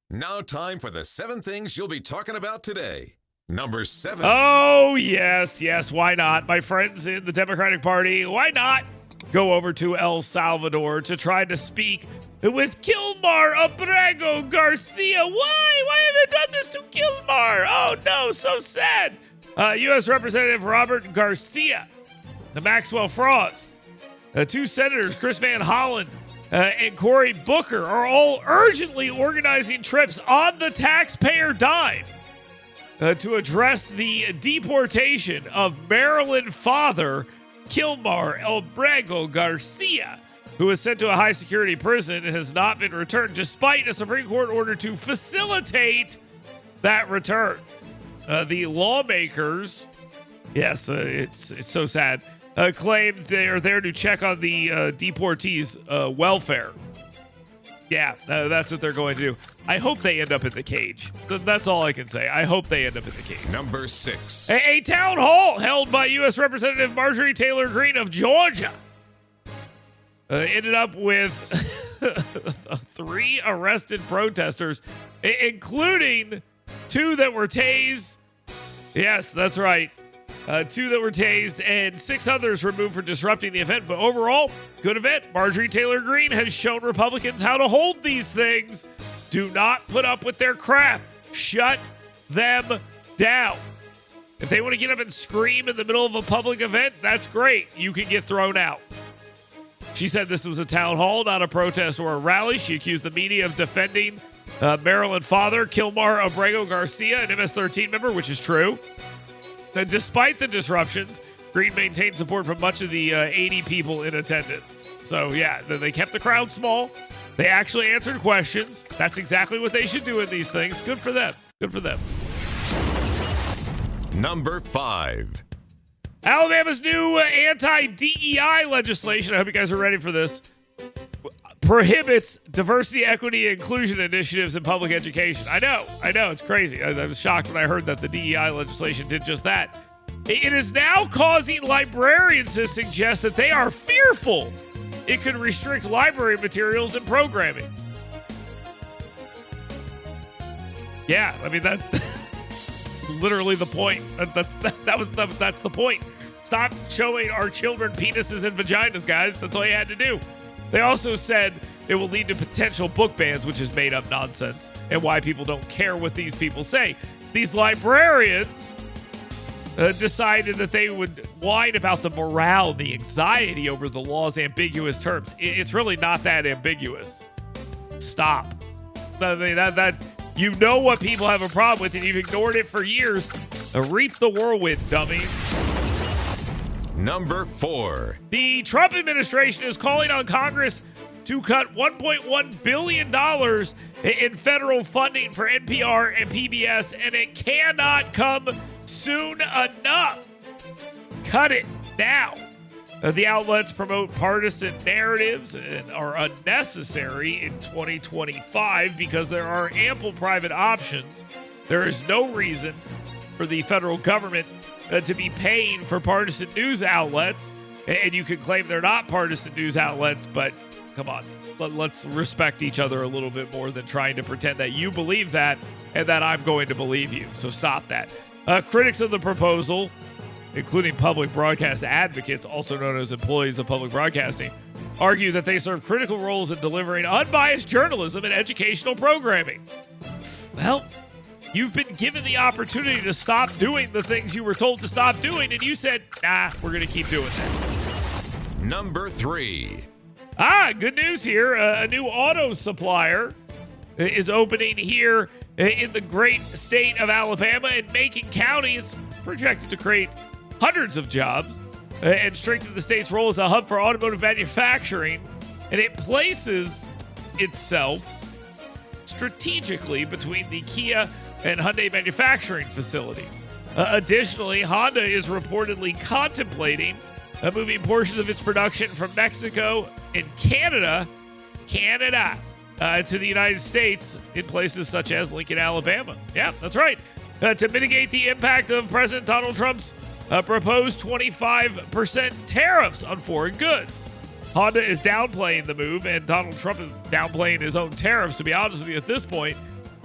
Now time for the 7 things you'll be talking about today. Number 7. Oh, yes, why not? My friends in the Democratic Party, why not go over to El Salvador to try to speak with Kilmar Abrego Garcia? Why have they done this to Kilmar? Oh, no, so sad. U.S. Representative Robert Garcia, the Maxwell Frost, the 2 senators, Chris Van Hollen and Cory Booker, are all urgently organizing trips on the taxpayer dime to address the deportation of Maryland father Kilmar Abrego Garcia, who was sent to a high-security prison and has not been returned despite a Supreme Court order to facilitate that return. The lawmakers, yes, it's so sad, claim they are there to check on the deportees' welfare. Yeah, that's what they're going to do. I hope they end up in the cage. That's all I can say. I hope they end up in the cage. Number 6. A town hall held by U.S. Representative Marjorie Taylor Greene of Georgia ended up with 3 arrested protesters, including 2 that were tased. Yes, that's right. 2 that were tased and 6 others removed for disrupting the event. But overall, good event. Marjorie Taylor Greene has shown Republicans how to hold these things. Do not put up with their crap. Shut them down. If they want to get up and scream in the middle of a public event, that's great. You can get thrown out. She said this was a town hall, not a protest or a rally. She accused the media of defending Maryland father Kilmar Abrego Garcia, an MS-13 member, which is true. Despite the disruptions, Greene maintained support from much of the 80 people in attendance. So, yeah, they kept the crowd small. They actually answered questions. That's exactly what they should do in these things. Good for them. Good for them. Number 5. Alabama's new anti-DEI legislation, I hope you guys are ready for this, prohibits diversity, equity, and inclusion initiatives in public education. I know, it's crazy. I was shocked when I heard that the DEI legislation did just that. It is now causing librarians to suggest that they are fearful it could restrict library materials and programming. Yeah, I mean, that literally the point. That's the point. Stop showing our children penises and vaginas, guys. That's all you had to do. They also said it will lead to potential book bans, which is made up nonsense, and why people don't care what these people say. These librarians decided that they would whine about the morale, the anxiety over the law's ambiguous terms. It's really not that ambiguous. Stop. I mean, that you know what people have a problem with, and you've ignored it for years. Reap the whirlwind, dummies. Number 4. The Trump administration is calling on Congress to cut $1.1 billion in federal funding for NPR and PBS, and it cannot come soon enough. Cut it now. The outlets promote partisan narratives and are unnecessary in 2025 because there are ample private options. There is no reason for the federal government to be paying for partisan news outlets, and you can claim they're not partisan news outlets, but come on, let's respect each other a little bit more than trying to pretend that you believe that and that I'm going to believe you. So stop that. Critics of the proposal, including public broadcast advocates, also known as employees of public broadcasting, argue that they serve critical roles in delivering unbiased journalism and educational programming. Well, you've been given the opportunity to stop doing the things you were told to stop doing, and you said, nah, we're going to keep doing that. Number 3. Good news here. A new auto supplier is opening here in the great state of Alabama, and Macon County is projected to create hundreds of jobs and strengthen the state's role as a hub for automotive manufacturing, and it places itself strategically between the Kia and Hyundai manufacturing facilities. Additionally, Honda is reportedly contemplating moving portions of its production from Mexico and Canada to the United States in places such as Lincoln, Alabama. Yeah, that's right. To mitigate the impact of President Donald Trump's proposed 25% tariffs on foreign goods. Honda is downplaying the move, and Donald Trump is downplaying his own tariffs, to be honest with you, at this point.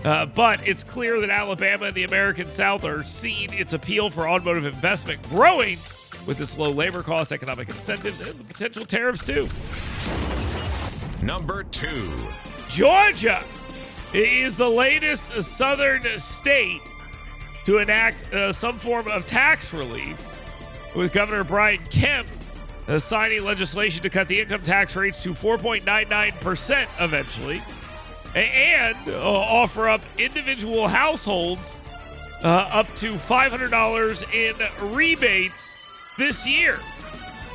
But it's clear that Alabama and the American South are seeing its appeal for automotive investment growing with its low labor costs, economic incentives, and the potential tariffs too. Number 2. Georgia is the latest southern state to enact some form of tax relief, with Governor Brian Kemp signing legislation to cut the income tax rates to 4.99% eventually, and offer up individual households up to $500 in rebates this year.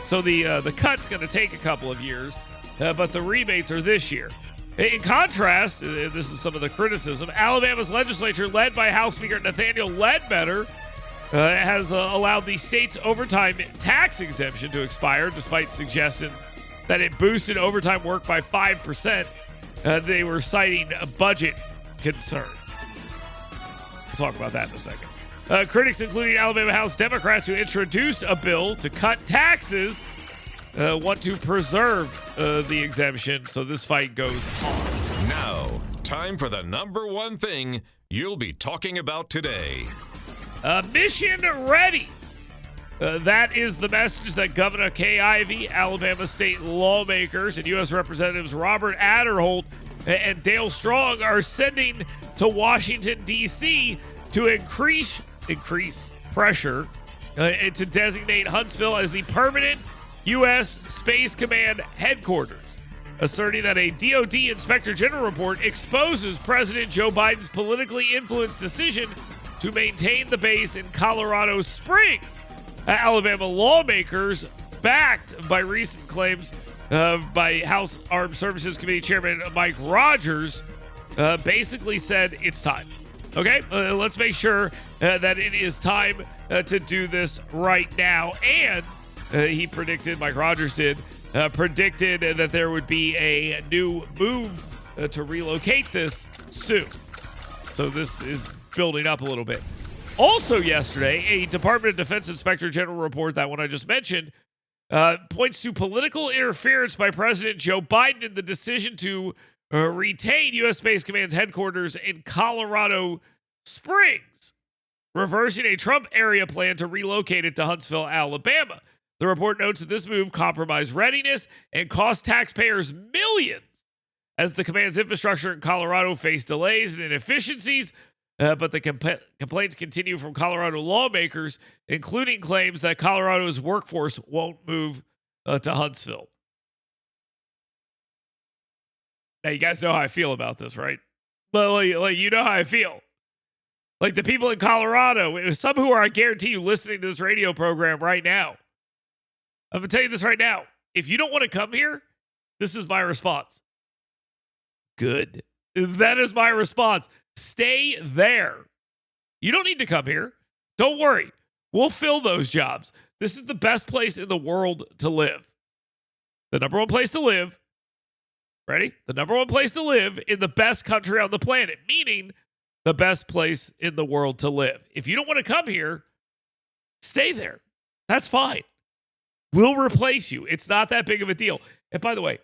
So the cut's going to take a couple of years, but the rebates are this year. In contrast, this is some of the criticism, Alabama's legislature, led by House Speaker Nathaniel Ledbetter, has allowed the state's overtime tax exemption to expire, despite suggestions that it boosted overtime work by 5%. They were citing a budget concern. We'll talk about that in a second. Critics, including Alabama House Democrats who introduced a bill to cut taxes, want to preserve the exemption, so this fight goes on. Now, time for the number 1 thing you'll be talking about today. Mission ready. That is the message that Governor Kay Ivey, Alabama state lawmakers, and U.S. Representatives Robert Aderholt and Dale Strong are sending to Washington, D.C. to increase pressure and to designate Huntsville as the permanent U.S. Space Command headquarters, asserting that a DoD Inspector General report exposes President Joe Biden's politically influenced decision to maintain the base in Colorado Springs. Alabama lawmakers, backed by recent claims by House Armed Services Committee Chairman Mike Rogers, basically said it's time. Okay, let's make sure that it is time to do this right now. And he predicted, Mike Rogers did, predicted that there would be a new move to relocate this soon. So this is building up a little bit. Also yesterday, a Department of Defense Inspector General report, that one I just mentioned, points to political interference by President Joe Biden in the decision to retain U.S. Space Command's headquarters in Colorado Springs, reversing a Trump-era plan to relocate it to Huntsville, Alabama. The report notes that this move compromised readiness and cost taxpayers millions as the command's infrastructure in Colorado faced delays and inefficiencies. But the complaints continue from Colorado lawmakers, including claims that Colorado's workforce won't move to Huntsville. Now, you guys know how I feel about this, right? Like, you know how I feel. Like the people in Colorado, some who are, I guarantee you, listening to this radio program right now. I'm going to tell you this right now. If you don't want to come here, this is my response. Good. That is my response. Stay there. You don't need to come here. Don't worry. We'll fill those jobs. This is the best place in the world to live. The number 1 place to live. Ready? The number 1 place to live in the best country on the planet, meaning the best place in the world to live. If you don't want to come here, stay there. That's fine. We'll replace you. It's not that big of a deal. And by the way,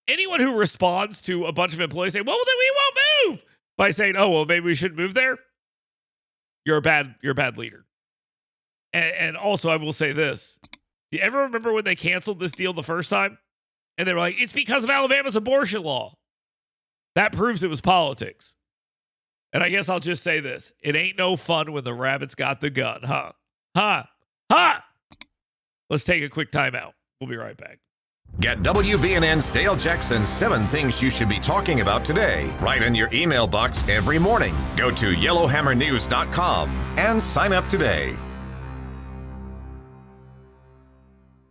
anyone who responds to a bunch of employees saying, well, then we won't move, by saying, oh, well, maybe we shouldn't move there, you're a bad leader. And also, I will say this. Do you ever remember when they canceled this deal the first time? And they were like, it's because of Alabama's abortion law. That proves it was politics. And I guess I'll just say this. It ain't no fun when the rabbit's got the gun, huh? Let's take a quick timeout. We'll be right back. Get WVNN's Dale Jackson's 7 Things You Should Be Talking About Today right in your email box every morning. Go to yellowhammernews.com and sign up today.